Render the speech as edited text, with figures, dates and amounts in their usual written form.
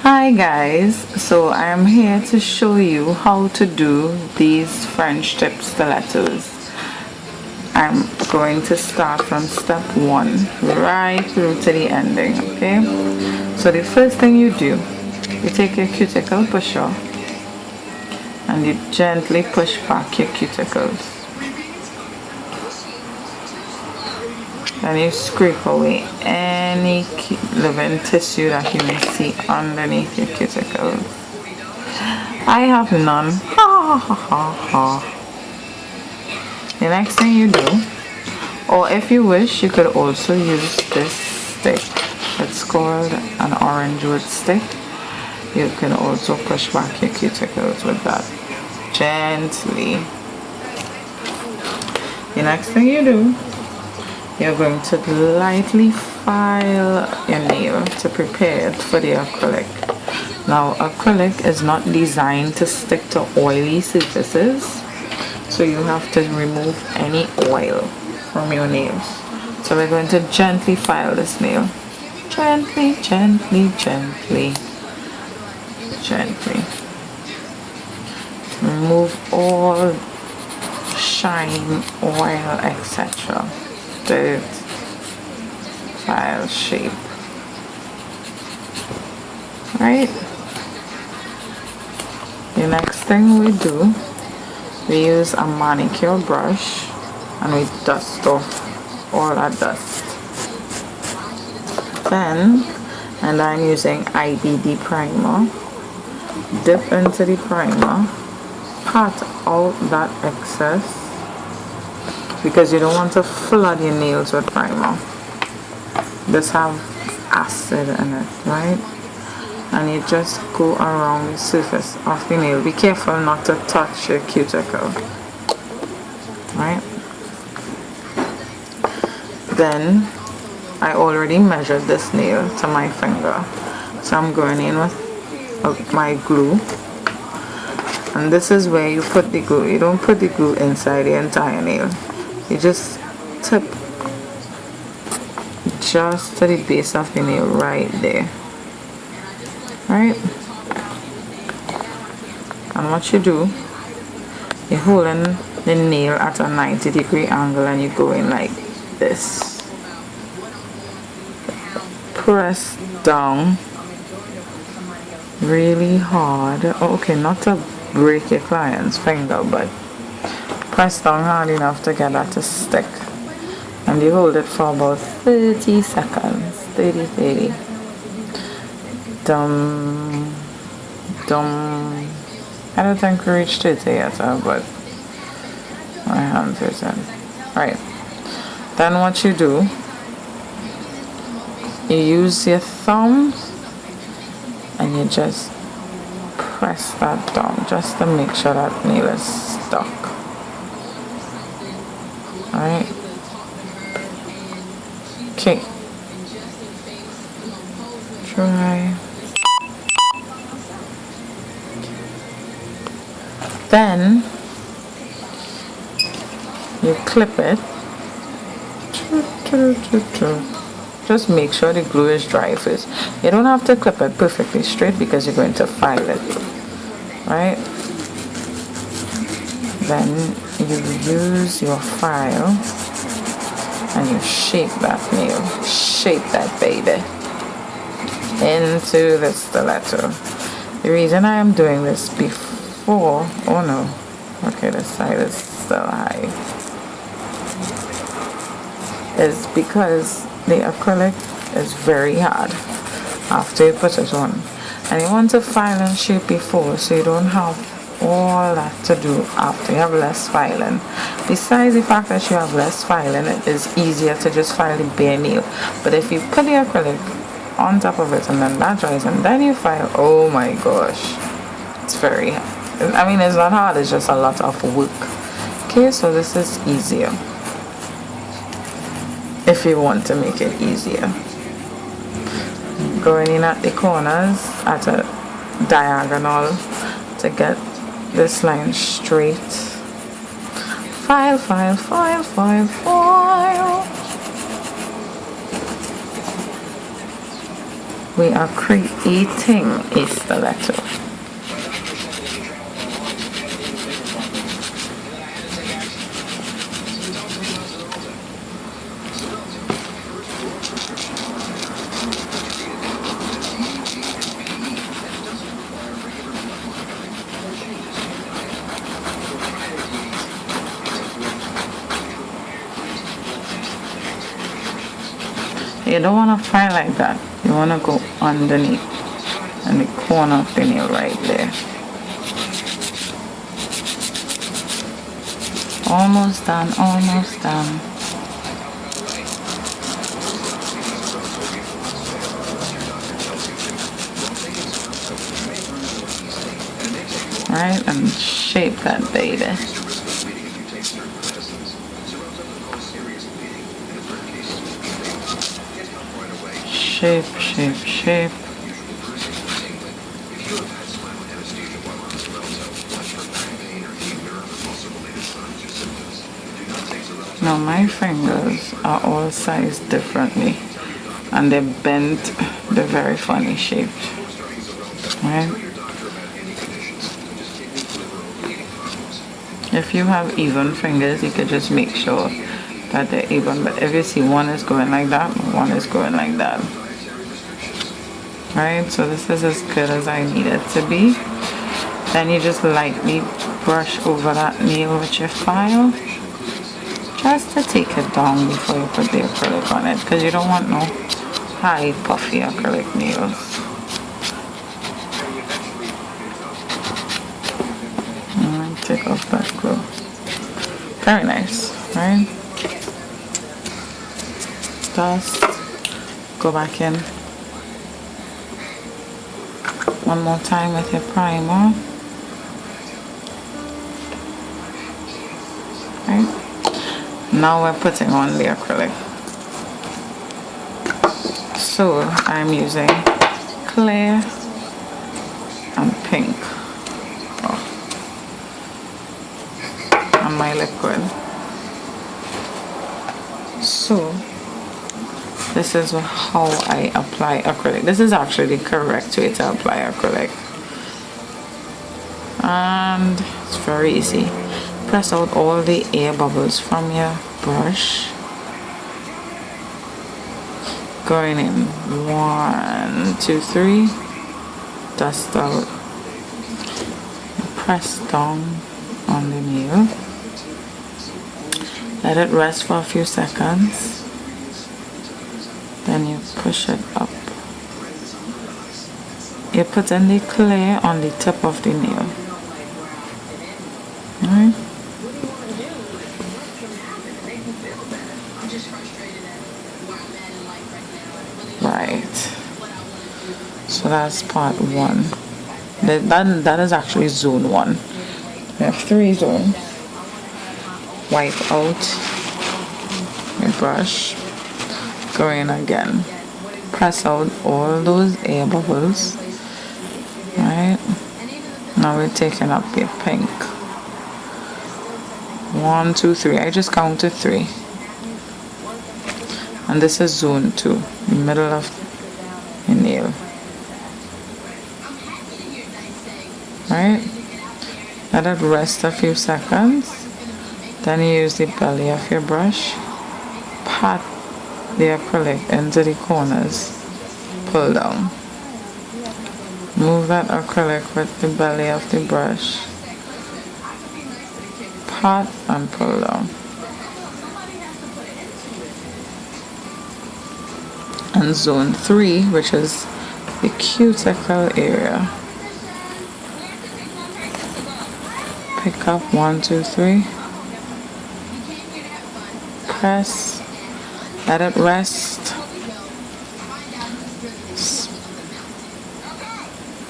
Hi guys, so I am here to show you how to do these French tip stilettos. I'm going to start from step 1 right through to the ending, okay? So the first thing you do, you take your cuticle pusher and you gently push back your cuticles. Then you scrape away any living tissue that you may see underneath your cuticles. I have none. Ha ha ha ha. The next thing you do, or if you wish, you could also use this stick. It's called an orange wood stick. You can also push back your cuticles with that gently. The next thing you do, you're going to lightly file your nail to prepare it for the acrylic. Now, acrylic is not designed to stick to oily surfaces, so you have to remove any oil from your nails. So we're going to gently file this nail. Gently, gently, gently, gently. Remove all shine, oil, etc. Dirt, file shape. Right? The next thing we do, we use a manicure brush and we dust off all that dust. Then, and I'm using IBD primer, dip into the primer, pat out that excess, because you don't want to flood your nails with primer. This have acid in it, right? And you just go around the surface of the nail. Be careful not to touch your cuticle, right? Then I already measured this nail to my finger, so I'm going in with my glue. And this is where you put the glue. You don't put the glue inside the entire nail. You just tip just to the base of the nail right there, right? And what you do, you're holding the nail at a 90-degree angle and you go in like this. Press down really hard. Okay, not to break your client's finger, but press down hard enough to get that to stick. And you hold it for about 30 seconds. 30. Dum. Dum. I don't think we reached 30 yet, but my hands are in. Right. Then what you do, you use your thumb and you just press that down just to make sure that nail is stuck. Alright. Okay. Try. Then you clip it. Just make sure the glue is dry first. You don't have to clip it perfectly straight because you're going to file it. Right? Then you use your file and you shape that nail. Shape that baby into the stiletto. The reason I am doing this before, oh no, okay, this side is still high, is because the acrylic is very hard after you put it on. And you want to file and shape before, so you don't have all that to do after. You have less filing. Besides the fact that you have less filing, it is easier to just file the bare nail. But if you put the acrylic on top of it and then that dries and then you file, oh my gosh, it's very hard. I mean, it's not hard, it's just a lot of work. Okay, so this is easier if you want to make it easier. Going in at the corners at a diagonal to get this line straight. File, file, file, file, file. we are creating a stiletto. You don't want to file like that. You want to go underneath and the corner of the nail right there. Almost done, almost done. Right, and shape that baby. Shape, shape, shape. Now my fingers are all sized differently and they're bent, they're very funny shaped, right? If you have even fingers, you could just make sure that they're even, but if you see one is going like that, one is going like that. Right, so this is as good as I need it to be. Then you just lightly brush over that nail with your file, just to take it down before you put the acrylic on it, because you don't want no high puffy acrylic nails. And take off that glue. Very nice, right? Just go back in one more time with your primer. Right? Now we're putting on the acrylic. So I'm using clear and pink on my liquid. So this is how I apply acrylic. This is actually the correct way to apply acrylic. And it's very easy. Press out all the air bubbles from your brush. Going in 1, 2, 3. Dust out. Press down on the nail. Let it rest for a few seconds. Then you push it up. You put in the clay on the tip of the nail. Alright. Right. So that's part 1. That is actually zone 1. We have 3 zones. Wipe out your brush. Go in again. Press out all those air bubbles. Right. Now we're taking up your pink. 1, 2, 3. I just counted 3. And this is zone 2, the middle of the nail. Right? Let it rest a few seconds. Then you use the belly of your brush. Pat the acrylic into the corners. Pull down. Move that acrylic with the belly of the brush. Pat and pull down. And zone 3, which is the cuticle area. Pick up 1, 2, 3. Press. Let it rest.